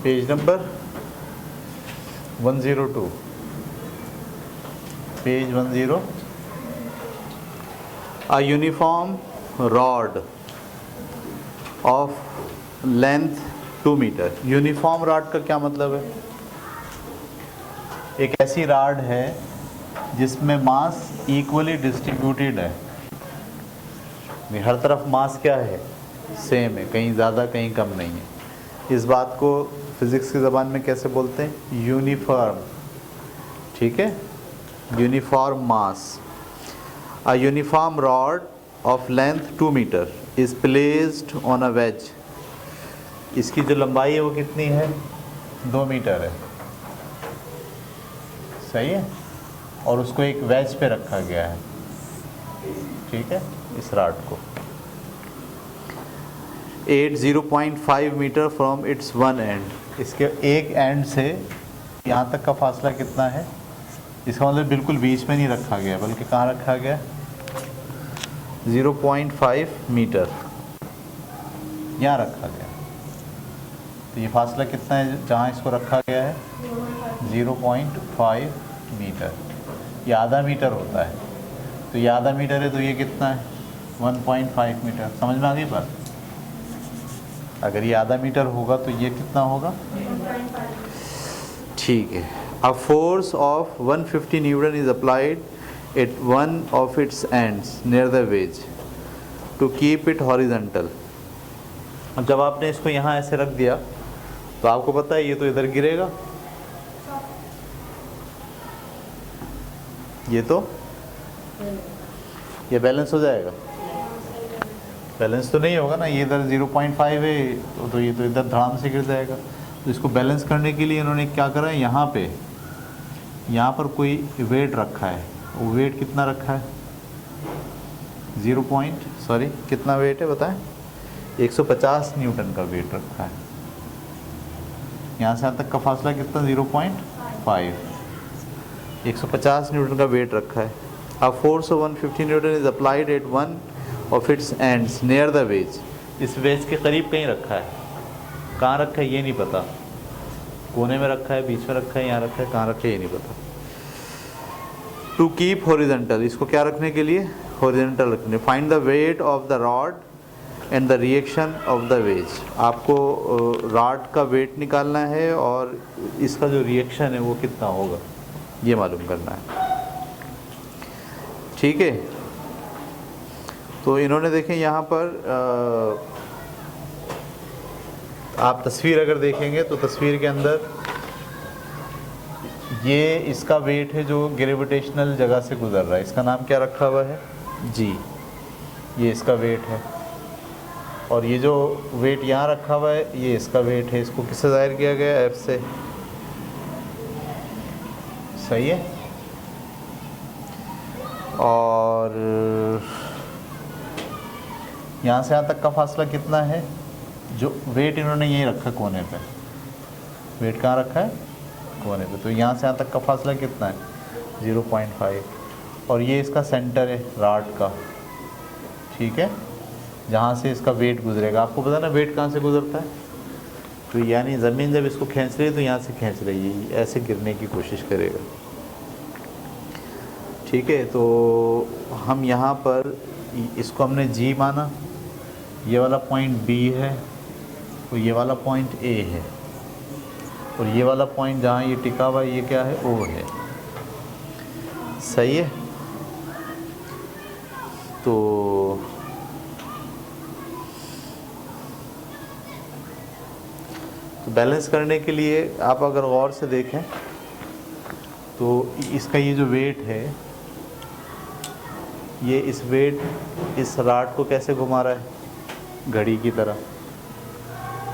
Page number 102, page 10। A uniform rod of length 2 metre. Uniform rod का क्या मतलब है? एक ऐसी रॉड है जिसमें मास इक्वली डिस्ट्रीब्यूटेड है, हर तरफ मास क्या है? सेम है, कहीं ज़्यादा कहीं कम नहीं है। इस बात को फिज़िक्स की ज़बान में कैसे बोलते हैं? यूनिफॉर्म। ठीक है, uniform mass. A uniform rod of length 2 meter is placed on a wedge। इसकी जो लंबाई है वो कितनी है? 2 मीटर है, सही है। और उसको एक वेज पे रखा गया है, ठीक है, इस रॉड को 0.5 metre from its one end. इसके एक एंड से यहाँ तक का फासला कितना है? इसका मतलब बिल्कुल बीच में नहीं रखा गया, बल्कि कहाँ रखा गया? 0.5 मीटर यहाँ रखा गया। तो ये फासला कितना है जहाँ इसको रखा गया है? 0.5 मीटर। ये आधा मीटर होता है, तो ये आधा मीटर है, तो ये कितना है? 1.5 मीटर। समझ में आ गई बात? अगर ये आधा मीटर होगा तो ये कितना होगा? ठीक है। A force of 150 Newton is applied at one of its ends near the wedge to keep it horizontal। अब जब आपने इसको यहाँ ऐसे रख दिया तो आपको पता है ये तो इधर गिरेगा, ये बैलेंस हो जाएगा। बैलेंस तो नहीं होगा ना, ये इधर 0.5 है तो ये तो इधर धड़ाम से गिर जाएगा। तो इसको बैलेंस करने के लिए इन्होंने क्या करा है? यहाँ पर कोई वेट रखा है। वो वेट कितना रखा है? कितना वेट है बताएं? 150 न्यूटन का वेट रखा है। यहाँ से यहाँ तक का फासला कितना? 0.5। 150 न्यूटन का वेट रखा है। A force of 150 Newton is applied at one of its ends near the ways. इस वेज के करीब कहीं रखा है। कहाँ रखा है ये नहीं पता, कोने में रखा है, बीच में रखा है, यहाँ रखा है, कहाँ रखा है ये नहीं पता। टू कीप हॉरिजॉन्टल, इसको क्या रखने के लिए? हॉरिजॉन्टल रखने। Find the weight of the rod and the reaction of the ways. आपको रॉड का वेट निकालना है और इसका जो रिएक्शन है वो कितना होगा ये मालूम करना है, ठीक है। तो इन्होंने देखें यहाँ पर आप तस्वीर अगर देखेंगे तो तस्वीर के अंदर ये इसका वेट है जो ग्रेविटेशनल जगह से गुजर रहा है। इसका नाम क्या रखा हुआ है? जी। ये इसका वेट है, और ये जो वेट यहाँ रखा हुआ है ये इसका वेट है। इसको किससे ज़ाहिर किया गया है? F से। सही है। और यहाँ से यहाँ तक का फासला कितना है? जो वेट इन्होंने यहीं रखा कोने पे। वेट कहाँ रखा है? कोने पे। तो यहाँ से यहाँ तक का फासला कितना है? 0.5। और ये इसका सेंटर है रॉड का, ठीक है, जहाँ से इसका वेट गुजरेगा। आपको पता ना वेट कहाँ से गुजरता है? तो यानी ज़मीन जब इसको खींच रही है तो यहाँ से खींच रही है, ऐसे गिरने की कोशिश करेगा, ठीक है। तो हम यहाँ पर इसको हमने जी माना, ये वाला पॉइंट बी है और ये वाला पॉइंट ए है, और ये वाला पॉइंट जहाँ ये टिका हुआ ये क्या है? ओ है। सही है। तो बैलेंस करने के लिए आप अगर गौर से देखें तो इसका ये जो वेट है, ये इस रॉड को कैसे घुमा रहा है? घड़ी की तरह।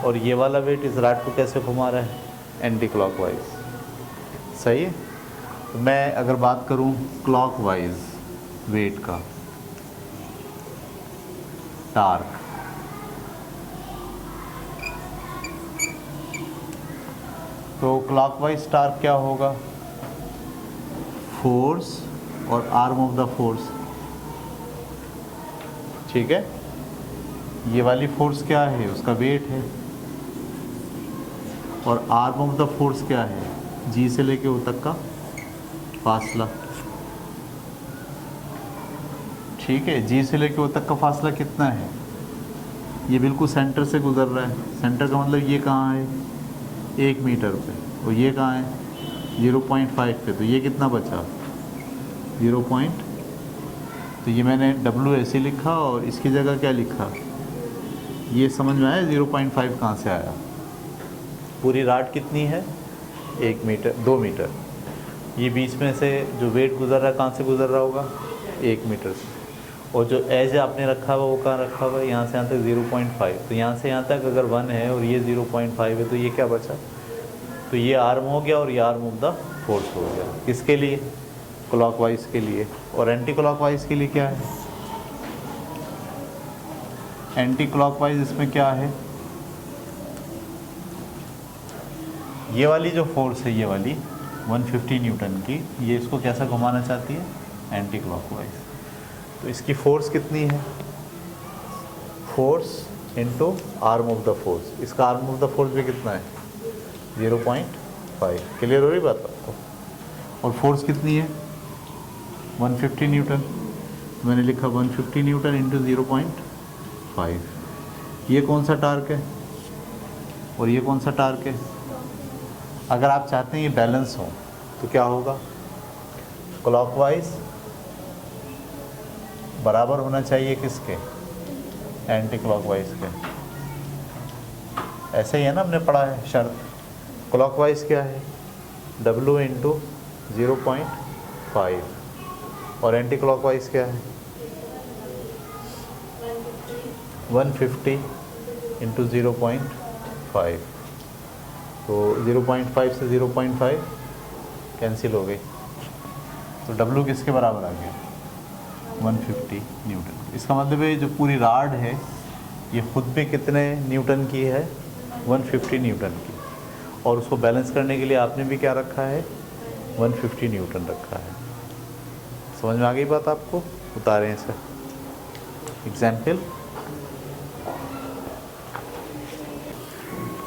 और ये वाला वेट इस रॉड को कैसे घुमा रहा है? Anti clockwise. सही है। तो मैं अगर बात करूं क्लॉकवाइज वेट का, टार्क, तो क्लॉकवाइज टार्क क्या होगा? फोर्स और आर्म ऑफ द फोर्स, ठीक है। ये वाली फोर्स क्या है? उसका वेट है। और आर्म ऑफ द फोर्स क्या है, जी से लेके ओ तक का फासला। ठीक है, जी से लेके ओ तक का फासला कितना है, ये बिल्कुल सेंटर से गुजर रहा है। सेंटर का मतलब ये कहाँ है, 1 मीटर पे, और ये कहाँ है 0.5 पे, तो ये कितना बचा 0. तो ये मैंने W ऐसे लिखा और इसकी जगह क्या लिखा, ये समझ में आया 0.5 कहाँ से आया। पूरी राड कितनी है 1 मीटर 2 मीटर, ये बीच में से जो वेट गुजर रहा है कहाँ से गुजर रहा होगा 1 मीटर से, और जो एज आपने रखा हुआ वो कहाँ रखा हुआ है, यहाँ से यहाँ तक 0.5, तो यहाँ से यहाँ तक अगर 1 है और ये 0.5 है तो ये क्या बचा, तो ये आर्म हो गया और ये आर्म ऑफ द फोर्स हो गया। किसके लिए, क्लॉकवाइज के लिए। और एंटी क्लॉकवाइज के लिए क्या है, एंटी क्लॉकवाइज इसमें क्या है, ये वाली जो फोर्स है, ये वाली 150 न्यूटन की, ये इसको कैसा घुमाना चाहती है, एंटी क्लॉकवाइज। तो इसकी फोर्स कितनी है, force into arm of the force, इसका आर्म ऑफ द फोर्स भी कितना है 0.5। क्लियर हो रही बात आपको। और फोर्स कितनी है 150 न्यूटन, तो मैंने लिखा 150 न्यूटन इंटू 0.5। ये कौन सा टार्क है और ये कौन सा टार्क है। अगर आप चाहते हैं ये बैलेंस हो तो क्या होगा, क्लॉकवाइज बराबर होना चाहिए किसके, एंटी क्लॉकवाइज के। ऐसे ही है ना, हमने पढ़ा है शर्त। क्लॉकवाइज क्या है W इंटू 0.5 और एंटी क्लॉकवाइज क्या है 150 इंटू 0.5। तो 0.5 से 0.5 कैंसिल हो गई, तो W किसके बराबर आ गया 150 न्यूटन। इसका मतलब है जो पूरी राड है ये खुद पे कितने न्यूटन की है 150 न्यूटन की, और उसको बैलेंस करने के लिए आपने भी क्या रखा है 150 न्यूटन रखा है। समझ में आ गई बात आपको। उतारें इसे एग्जाम्पल।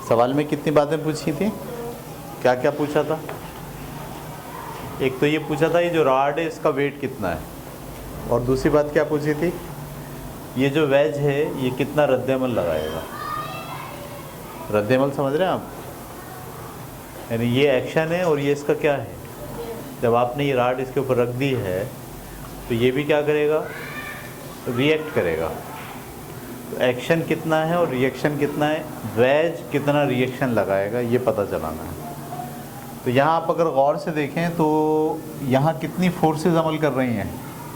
सवाल में कितनी बातें पूछी थी, क्या क्या पूछा था। एक तो ये पूछा था ये जो राड है इसका वेट कितना है, और दूसरी बात क्या पूछी थी, ये जो वेज है ये कितना रद्देमल लगाएगा। रद्देमल समझ रहे हैं आप, यानी ये एक्शन है और ये इसका क्या है, जब आपने ये राड इसके ऊपर रख दी है तो ये भी क्या करेगा, रिएक्ट करेगा। तो एक्शन कितना है और रिएक्शन कितना है, वेज कितना रिएक्शन लगाएगा ये पता चलाना है। तो यहाँ आप अगर गौर से देखें तो यहाँ कितनी फोर्सेस अमल कर रही हैं,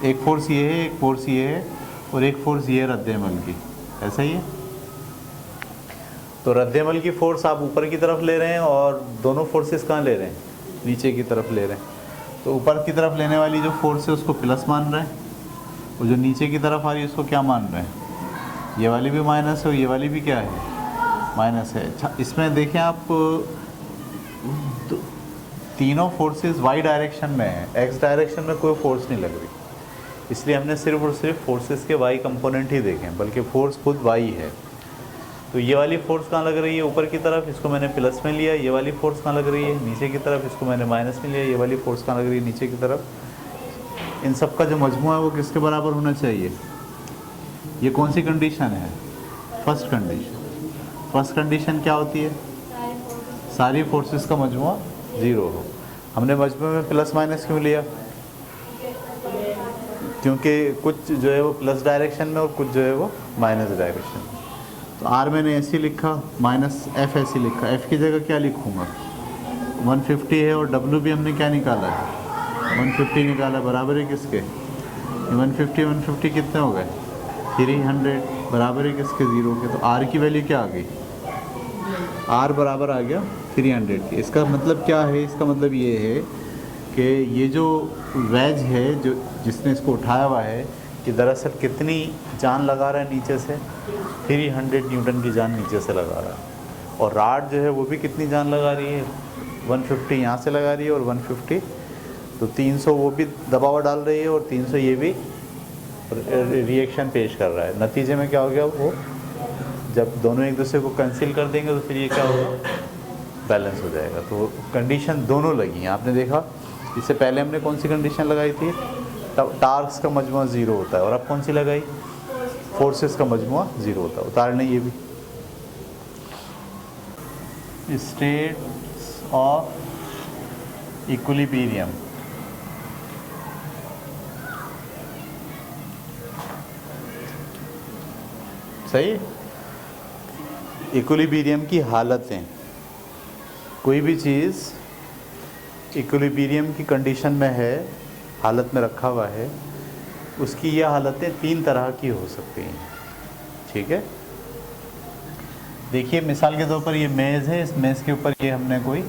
एक फोर्स ये है, एक फोर्स ये है, और एक फोर्स ये है रद्देमल की, ऐसा ही है। तो रद्देमल की फोर्स आप ऊपर की तरफ ले रहे हैं और दोनों फोर्सेस कहाँ ले रहे हैं, नीचे की तरफ ले रहे हैं। तो ऊपर की तरफ लेने वाली जो फोर्स है उसको प्लस मान रहे हैं, और जो नीचे की तरफ आ रही है उसको क्या मान रहे हैं, ये वाली भी माइनस है और ये वाली भी क्या है माइनस है। अच्छा, इसमें देखें आप तीनों फोर्सेस वाई डायरेक्शन में है, एक्स डायरेक्शन में कोई फोर्स नहीं लग रही, इसलिए हमने सिर्फ और सिर्फ फोर्सेस के वाई कंपोनेंट ही देखे, बल्कि फोर्स खुद वाई है। तो ये वाली फोर्स कहाँ लग रही है, ऊपर की तरफ, इसको मैंने प्लस में लिया। ये वाली फोर्स कहाँ लग रही है, नीचे की तरफ, इसको मैंने माइनस में लिया। ये वाली फोर्स कहाँ लग रही है, नीचे की तरफ। इन सब का जो मजमूआ है वो किसके बराबर होना चाहिए। ये कौन सी कंडीशन है, फर्स्ट कंडीशन। फर्स्ट कंडीशन क्या होती है, सारी फोर्सेस का मजमूआ 0 हो। हमने मजमूए में प्लस माइनस क्यों लिया, क्योंकि कुछ जो है वो प्लस डायरेक्शन में और कुछ जो है वो माइनस डायरेक्शन में। तो आर मैंने ऐसे लिखा, माइनस एफ ऐसे लिखा। एफ की जगह क्या लिखूँगा, 150 है, और डब्ल्यू भी हमने क्या निकाला है 150 निकाला, बराबर है किसके 150 कितने हो गए 300, बराबर है किसके 0 के। तो आर की वैल्यू क्या आ गई, आर बराबर आ गया 300 के। इसका मतलब क्या है, इसका मतलब ये है कि ये जो वेज है जो जिसने इसको उठाया हुआ है कि दरअसल कितनी जान लगा रहा है नीचे से, 300 न्यूटन की जान नीचे से लगा रहा है। और राड जो है वो भी कितनी जान लगा रही है, 150 यहाँ से लगा रही है और 150, तो 300 वो भी दबाव डाल रही है और 300 ये भी रिएक्शन पेश कर रहा है। नतीजे में क्या हो गया, वो जब दोनों एक दूसरे को कैंसिल कर देंगे तो फिर ये क्या होगा, बैलेंस हो जाएगा। तो कंडीशन दोनों लगी हैं, आपने देखा। इससे पहले हमने कौन सी कंडीशन लगाई थी, तब टार्क्स का मजमुआ 0 होता है, और अब कौन सी लगाई, फोर्सेस का मजमुआ 0 होता है। उतारने ये भी स्टेट्स ऑफ इक्विलिब्रियम, सही। इक्विलिब्रियम की हालतें, कोई भी चीज़ इक्विलिब्रियम की कंडीशन में है, हालत में रखा हुआ है, उसकी यह हालतें 3 तरह की हो सकती हैं, ठीक है। देखिए मिसाल के तौर पर ये मेज़ है, इस मेज़ के ऊपर ये हमने कोई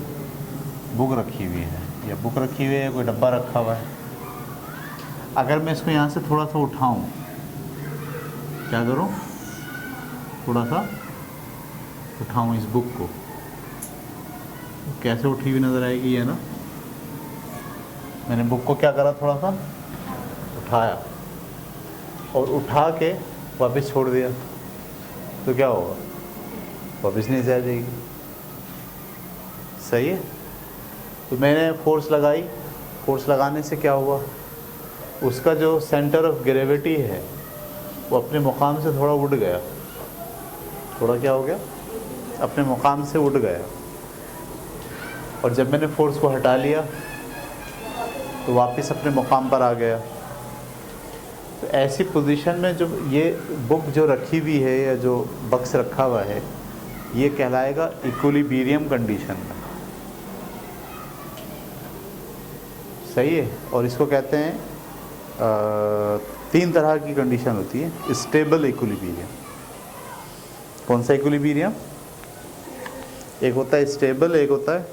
बुक रखी हुई है, या बुक रखी हुई है, कोई डब्बा रखा हुआ है। अगर मैं इसको यहाँ से थोड़ा सा उठाऊँ, क्या करूँ, थोड़ा सा उठाऊँ इस बुक को, कैसे उठी हुई नज़र आएगी, ये ना, मैंने बुक को क्या करा, थोड़ा सा उठाया और उठा के वापस छोड़ दिया, तो क्या होगा, वापस नहीं जा जाएगी, सही है। तो मैंने फोर्स लगाई, फोर्स लगाने से क्या हुआ, उसका जो सेंटर ऑफ ग्रेविटी है वो अपने मुकाम से थोड़ा उड़ गया, थोड़ा क्या हो गया, अपने मुकाम से उड़ गया। और जब मैंने फोर्स को हटा लिया तो वापस अपने मुकाम पर आ गया। तो ऐसी पोजीशन में जो ये बुक जो रखी हुई है, या जो बक्स रखा हुआ है, ये कहलाएगा इक्विलिब्रियम कंडीशन में, सही है। और इसको कहते हैं 3 तरह की कंडीशन होती है। स्टेबल इक्विलिब्रियम, कौन सा इक्विलिब्रियम, एक होता है स्टेबल, एक होता है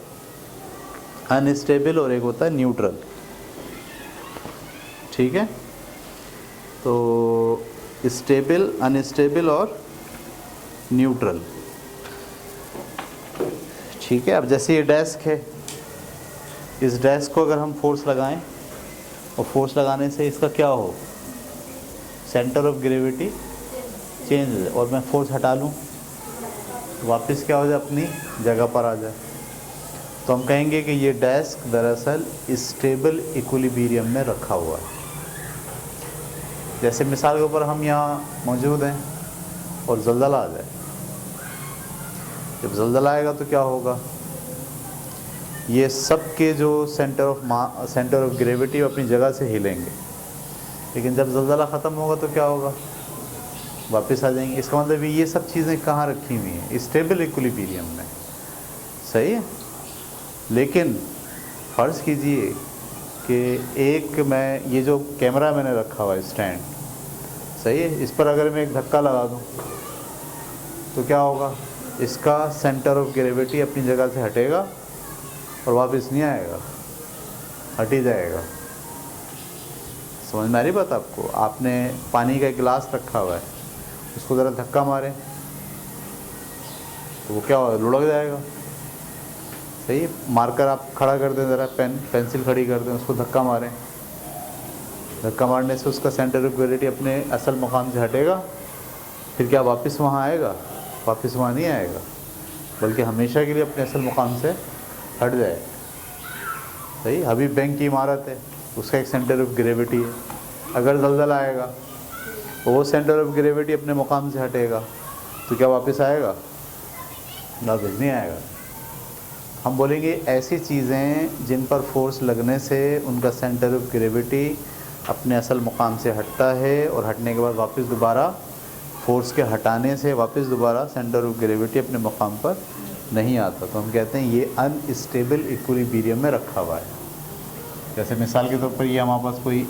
अनस्टेबल, और एक होता है न्यूट्रल, ठीक है। तो स्टेबल, अनस्टेबल और न्यूट्रल, ठीक है। अब जैसे ये डेस्क है, इस डेस्क को अगर हम फोर्स लगाएं, और फोर्स लगाने से इसका क्या हो, सेंटर ऑफ ग्रेविटी चेंज हो जाए, और मैं फोर्स हटा लूं, वापस क्या हो जाए, अपनी जगह पर आ जाए, तो हम कहेंगे कि ये डेस्क दरअसल स्टेबल इक्विलिब्रियम में रखा हुआ है। जैसे मिसाल के ऊपर हम यहाँ मौजूद हैं और ज़लज़ला आ जाए, जब ज़लज़ला आएगा तो क्या होगा, ये सब के जो सेंटर ऑफ ग्रेविटी अपनी जगह से हिलेंगे, लेकिन जब ज़लज़ला ख़त्म होगा तो क्या होगा, वापस आ जाएंगे। इसका मतलब ये सब चीज़ें कहाँ रखी हुई हैं, स्टेबल इक्विलिब्रियम में, सही है। लेकिन फ़र्ज़ कीजिए कि एक मैं ये जो कैमरा मैंने रखा हुआ है स्टैंड, सही है, इस पर अगर मैं एक धक्का लगा दूँ तो क्या होगा, इसका सेंटर ऑफ ग्रेविटी अपनी जगह से हटेगा और वापस नहीं आएगा, हट ही जाएगा। समझ में आ रही बात आपको। आपने पानी का एक गिलास रखा हुआ है, उसको ज़रा धक्का मारें तो वो क्या होगा, लुढ़क जाएगा, सही। मार्कर आप खड़ा कर दें, ज़रा पेंसिल खड़ी कर दें, उसको धक्का मारें, धक्का मारने से उसका सेंटर ऑफ ग्रेविटी अपने असल मुकाम से हटेगा, फिर क्या वापस वहाँ आएगा, वापस वहाँ नहीं आएगा, बल्कि हमेशा के लिए अपने असल मुकाम से हट जाएगा, सही। अभी बैंक की इमारत है, उसका एक सेंटर ऑफ ग्रेविटी है, अगर ज़लज़ला आएगा तो वो सेंटर ऑफ ग्रेविटी अपने मुकाम से हटेगा, तो क्या वापस आएगा, वापस नहीं आएगा। हम बोलेंगे ऐसी चीज़ें जिन पर फोर्स लगने से उनका सेंटर ऑफ ग्रेविटी अपने असल मुकाम से हटता है, और हटने के बाद वापस दोबारा फोर्स के हटाने से वापस दोबारा सेंटर ऑफ ग्रेविटी अपने मुकाम पर नहीं आता, तो हम कहते हैं ये अनस्टेबल इक्विलिब्रियम में रखा हुआ है। जैसे मिसाल के तौर पर ये हमारे पास कोई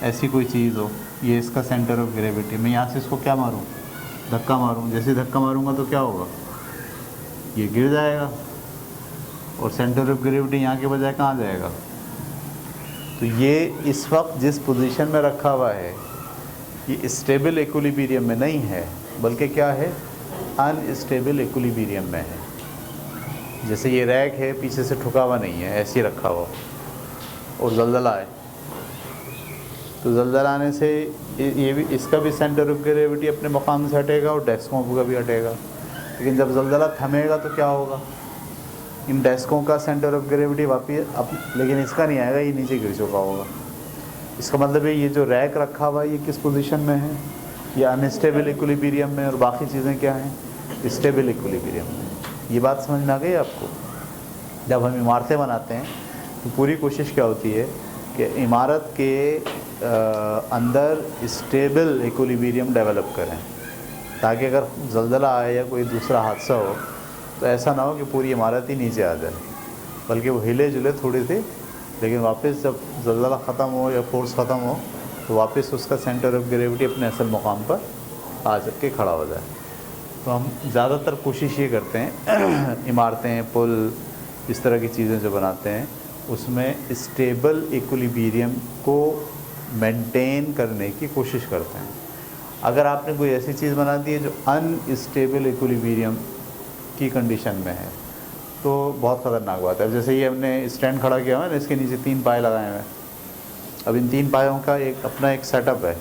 ऐसी कोई चीज़ हो, ये इसका सेंटर ऑफ ग्रेविटी, मैं यहाँ से इसको क्या मारूँ, धक्का मारूँ, जैसे धक्का मारूँगा तो क्या होगा, ये गिर जाएगा, और सेंटर ऑफ ग्रेविटी यहाँ के बजाय कहाँ जाएगा। तो ये इस वक्त जिस पोजीशन में रखा हुआ है, ये स्टेबल इक्विलिब्रियम में नहीं है, बल्कि क्या है, अनस्टेबल इक्विलिब्रियम में है। जैसे ये रैक है, पीछे से ठुका हुआ नहीं है, ऐसे ही रखा हुआ, और ज़लज़ला आए तो ज़लज़ला आने से ये भी, इसका भी सेंटर ऑफ ग्रेविटी अपने मुकाम से हटेगा और डेस्कों का भी हटेगा। लेकिन जब ज़लज़ला थमेगा तो क्या होगा, इन डेस्कों का सेंटर ऑफ ग्रेविटी वापिस अब, लेकिन इसका नहीं आएगा, ये नीचे गिर चुका होगा। इसका मतलब है ये जो रैक रखा हुआ है ये किस पोजीशन में है, ये अनस्टेबल इक्विलिब्रियम में, और बाकी चीज़ें क्या हैं, स्टेबल इक्विलिब्रियम में। ये बात समझ में आ गई आपको? जब हम इमारतें बनाते हैं तो पूरी कोशिश क्या होती है कि इमारत के अंदर स्टेबल इक्विलिब्रियम डेवलप करें, ताकि अगर ज़लज़ला आए या कोई दूसरा हादसा हो तो ऐसा ना हो कि पूरी इमारत ही नीचे आ जाए, बल्कि वो हिले जुले थोड़ी सी, लेकिन वापस जब ज़लज़ला ख़त्म हो या फोर्स ख़त्म हो तो वापस उसका सेंटर ऑफ ग्रेविटी अपने असल मुकाम पर आ के खड़ा हो जाए। तो हम ज़्यादातर कोशिश ये करते हैं इमारतें, पुल, इस तरह की चीज़ें जो बनाते हैं उसमें स्टेबल इक्विलिब्रियम को मेंटेन करने की कोशिश करते हैं। अगर आपने कोई ऐसी चीज़ बना दी है जो अनस्टेबल इक्विलिब्रियम की कंडीशन में है तो बहुत ख़तरनाक बात है। जैसे ये हमने स्टैंड खड़ा किया हुआ है ना, इसके नीचे 3 पाए लगाए हुए हैं। अब इन 3 पायों का अपना एक सेटअप है।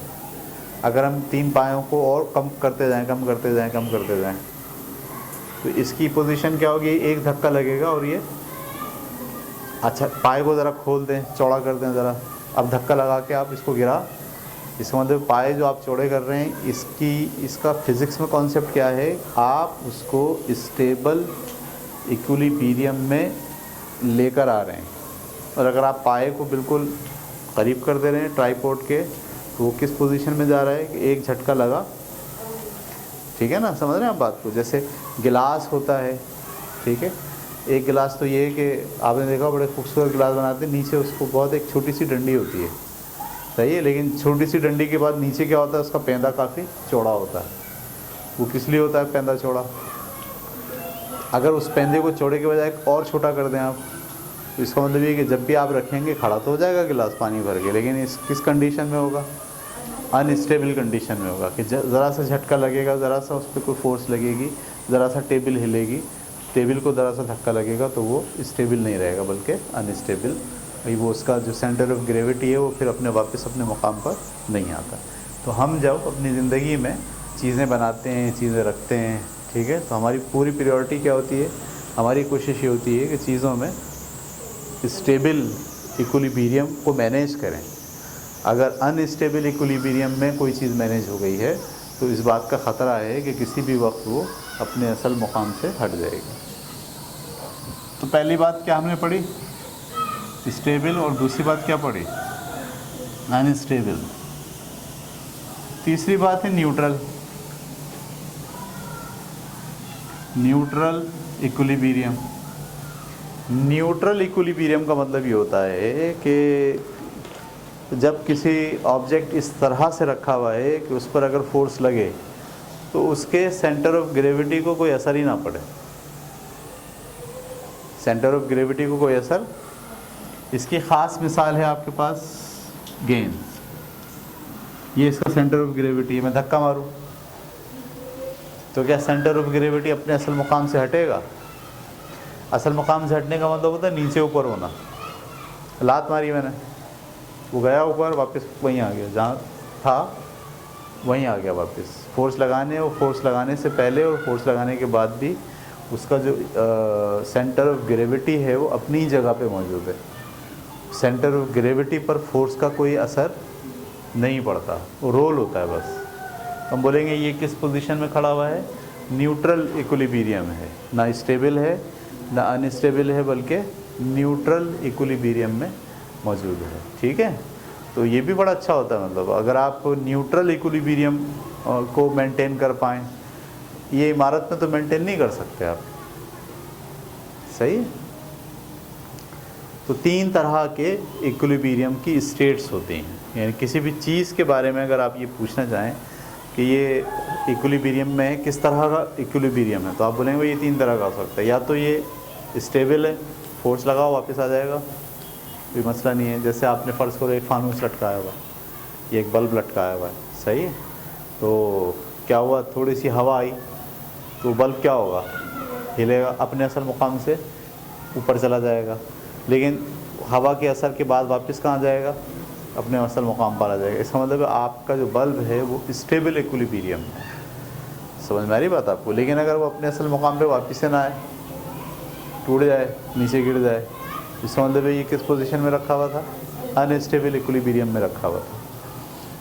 अगर हम 3 पायों को और कम करते जाएं तो इसकी पोजीशन क्या होगी, एक धक्का लगेगा और ये, अच्छा पाए को ज़रा खोल दें, चौड़ा कर दें ज़रा, अब धक्का लगा के आप इसको गिरा, इसका मतलब पाए जो आप चौड़े कर रहे हैं इसका फिज़िक्स में कॉन्सेप्ट क्या है, आप उसको स्टेबल इक्विलिब्रियम में लेकर आ रहे हैं। और अगर आप पाए को बिल्कुल करीब कर दे रहे हैं ट्राइपॉड के तो वो किस पोजीशन में जा रहा है कि एक झटका लगा, ठीक है ना, समझ रहे हैं आप बात को। जैसे गिलास होता है, ठीक है, एक गिलास तो ये है कि आपने देखा बड़े खूबसूरत गिलास बनाते हैं, नीचे उसको बहुत एक छोटी सी डंडी होती है, सही है, लेकिन छोटी सी डंडी के बाद नीचे क्या होता है, उसका पैंदा काफ़ी चौड़ा होता है। वो किस लिए होता है पैंदा चौड़ा? अगर उस पैंदे को चौड़े के बजाय और छोटा कर दें आप तो इसका मतलब ये कि जब भी आप रखेंगे खड़ा तो हो जाएगा गिलास पानी भर के, लेकिन इस किस कंडीशन में होगा, अनस्टेबल कंडीशन में होगा कि ज़रा सा झटका लगेगा, ज़रा सा उस पर कोई फोर्स लगेगी, ज़रा सा टेबल हिलेगी, टेबल को ज़रा सा धक्का लगेगा तो वो स्टेबल नहीं रहेगा बल्कि अनस्टेबल, भाई वो उसका जो सेंटर ऑफ ग्रेविटी है वो फिर वापस अपने मुकाम पर नहीं आता। तो हम जब अपनी ज़िंदगी में चीज़ें बनाते हैं, चीज़ें रखते हैं, ठीक है, तो हमारी पूरी प्रायोरिटी क्या होती है, हमारी कोशिश ये होती है कि चीज़ों में स्टेबल इक्विलिब्रियम को मैनेज करें। अगर अनस्टेबल इक्विलिब्रियम में कोई चीज़ मैनेज हो गई है तो इस बात का ख़तरा है कि किसी भी वक्त वो अपने असल मुकाम से हट जाएगी। तो पहली बात क्या हमने पढ़ी, स्टेबल, और दूसरी बात क्या पढ़ी, अनस्टेबल। तीसरी बात है neutral, neutral equilibrium. Neutral equilibrium का मतलब ये होता है कि जब किसी ऑब्जेक्ट इस तरह से रखा हुआ है कि उस पर अगर फोर्स लगे तो उसके सेंटर ऑफ ग्रेविटी को कोई असर ही ना पड़े, सेंटर ऑफ ग्रेविटी को कोई असर। इसकी ख़ास मिसाल है आपके पास गेंद, ये इसका सेंटर ऑफ ग्रेविटी है, मैं धक्का मारूं तो क्या सेंटर ऑफ ग्रेविटी अपने असल मुकाम से हटेगा? असल मुकाम से हटने का मतलब होता है नीचे ऊपर होना। लात मारी मैंने, वो गया ऊपर, वापस वहीं आ गया, जहाँ था वहीं आ गया वापस। फोर्स लगाने और फोर्स लगाने से पहले और फोर्स लगाने के बाद भी उसका जो सेंटर ऑफ ग्रेविटी है वो अपनी जगह पे मौजूद है। सेंटर ऑफ ग्रेविटी पर फोर्स का कोई असर नहीं पड़ता, वो रोल होता है बस। हम बोलेंगे ये किस पोजीशन में खड़ा हुआ है, न्यूट्रल इक्विलिब्रियम है, ना स्टेबल है ना अनस्टेबल है, बल्कि न्यूट्रल इक्विलिब्रियम में मौजूद है, ठीक है। तो ये भी बड़ा अच्छा होता है, मतलब अगर आप न्यूट्रल इक्विलिब्रियम को मेंटेन कर पाएँ, ये इमारत में तो मेंटेन नहीं कर सकते आप, सही है। तो 3 तरह के इक्विलिब्रियम की स्टेट्स होती हैं, यानी किसी भी चीज़ के बारे में अगर आप ये पूछना चाहें कि ये इक्विलिब्रियम में किस तरह का इक्विलिब्रियम है, तो आप बोलेंगे ये 3 तरह का हो सकता है। या तो ये स्टेबल है, फोर्स लगाओ वापस आ जाएगा, कोई मसला नहीं है। जैसे आपने फ़र्ज़ करो एक फानूस लटकाया हुआ है, ये एक बल्ब लटकाया हुआ है, सही है, तो क्या हुआ, थोड़ी सी हवा आई तो बल्ब क्या होगा, हिलेगा, अपने असल मुकाम से ऊपर चला जाएगा, लेकिन हवा के असर के बाद वापस कहाँ जाएगा, अपने असल मुकाम पर आ जाएगा। इसका मतलब आपका जो बल्ब है वो स्टेबल इक्विलिब्रियम है, समझ में आ रही बात आपको। लेकिन अगर वो अपने असल मुकाम पे वापस से ना आए टूट जाए, नीचे गिर जाए, इसका मतलब है ये किस पोजीशन में रखा हुआ था, अनस्टेबल इक्विलिब्रियम में रखा हुआ था।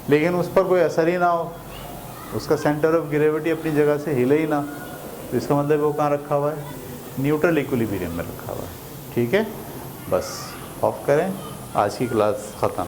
लेकिन उस पर कोई असर ही ना हो, उसका सेंटर ऑफ ग्रेविटी अपनी जगह से हिले ही ना, तो इसका मतलब वो कहाँ रखा हुआ है, न्यूट्रल इक्विलिब्रियम में रखा हुआ है। ठीक है, बस ऑफ करें, आज की क्लास ख़त्म।